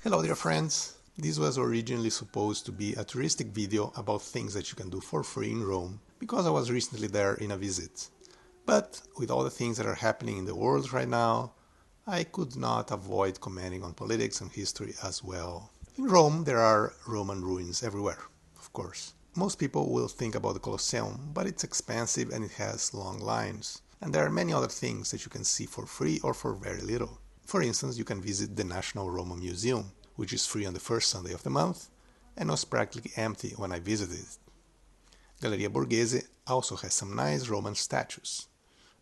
Hello dear friends, this was originally supposed to be a touristic video about things that you can do for free in Rome, because I was recently there in a visit. But with all the things that are happening in the world right now, I could not avoid commenting on politics and history as well. In Rome there are Roman ruins everywhere, of course. Most people will think about the Colosseum, but it's expensive and it has long lines. And there are many other things that you can see for free or for very little. For instance, you can visit the National Roman Museum, which is free on the first Sunday of the month and was practically empty when I visited it. Galleria Borghese also has some nice Roman statues,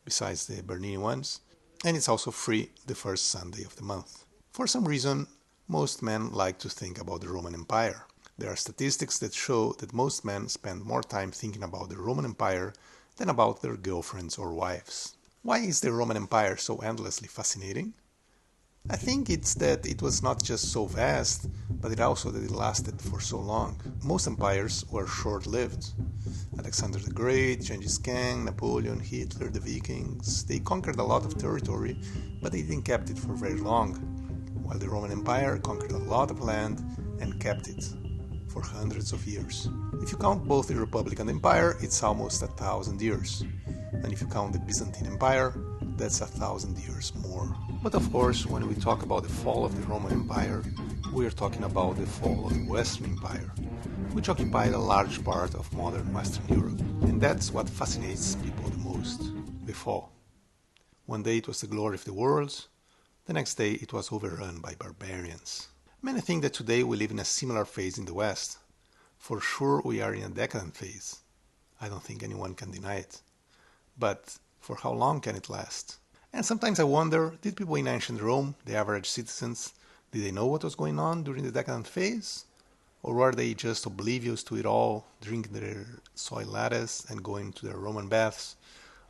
besides the Bernini ones, and it's also free the first Sunday of the month. For some reason, most men like to think about the Roman Empire. There are statistics that show that most men spend more time thinking about the Roman Empire than about their girlfriends or wives. Why is the Roman Empire so endlessly fascinating? I think it's that it was not just so vast, but it also that it lasted for so long. Most empires were short-lived. Alexander the Great, Genghis Khan, Napoleon, Hitler, the Vikings, they conquered a lot of territory, but they didn't keep it for very long, while the Roman Empire conquered a lot of land and kept it for hundreds of years. If you count both the Republic and the Empire, it's almost 1,000 years. And if you count the Byzantine Empire, that's 1,000 years more. But of course, when we talk about the fall of the Roman Empire, we are talking about the fall of the Western Empire, which occupied a large part of modern Western Europe. And that's what fascinates people the most, the fall. One day it was the glory of the world, the next day it was overrun by barbarians. Many think that today we live in a similar phase in the West. For sure we are in a decadent phase. I don't think anyone can deny it. But for how long can it last? And sometimes I wonder, did people in ancient Rome, the average citizens, did they know what was going on during the decadent phase? Or were they just oblivious to it all, drinking their soy lattes and going to their Roman baths,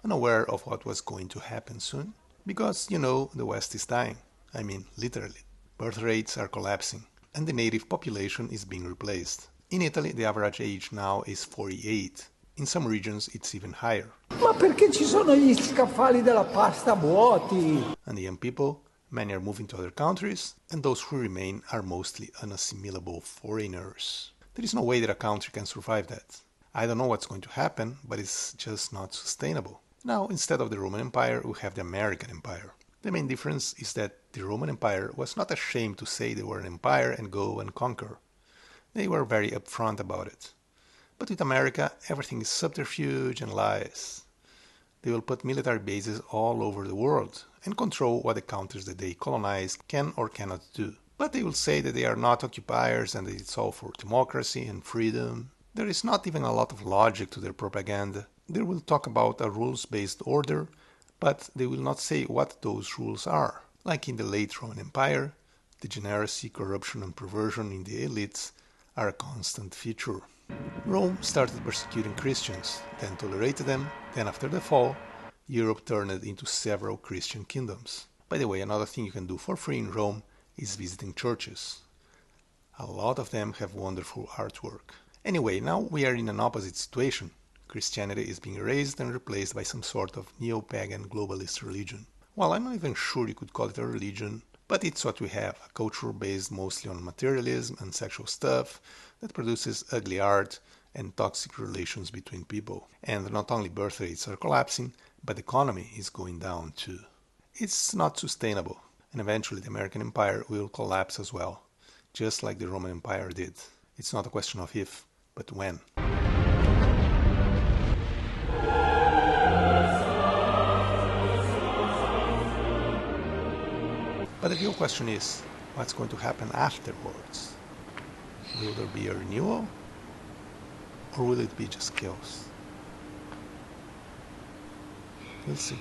unaware of what was going to happen soon? Because, the West is dying. I mean, literally. Birth rates are collapsing, and the native population is being replaced. In Italy, the average age now is 48. In some regions, it's even higher. Ma perché ci sono gli scaffali della pasta vuoti? And the young people, many are moving to other countries, and those who remain are mostly unassimilable foreigners. There is no way that a country can survive that. I don't know what's going to happen, but it's just not sustainable. Now, instead of the Roman Empire, we have the American Empire. The main difference is that the Roman Empire was not ashamed to say they were an empire and go and conquer. They were very upfront about it. But with America, everything is subterfuge and lies. They will put military bases all over the world and control what the countries that they colonize can or cannot do. But they will say that they are not occupiers and that it's all for democracy and freedom. There is not even a lot of logic to their propaganda. They will talk about a rules-based order, but they will not say what those rules are. Like in the late Roman Empire, degeneracy, corruption and perversion in the elites are a constant feature. Rome started persecuting Christians, then tolerated them, then after the fall, Europe turned into several Christian kingdoms. By the way, another thing you can do for free in Rome is visiting churches. A lot of them have wonderful artwork. Anyway, now we are in an opposite situation. Christianity is being erased and replaced by some sort of neo-pagan globalist religion. Well, I'm not even sure you could call it a religion, but it's what we have, a culture based mostly on materialism and sexual stuff that produces ugly art and toxic relations between people. And not only birth rates are collapsing, but the economy is going down too. It's not sustainable, and eventually the American Empire will collapse as well, just like the Roman Empire did. It's not a question of if, but when. But the real question is, what's going to happen afterwards? Will there be a renewal? Or will it be just chaos? We'll see.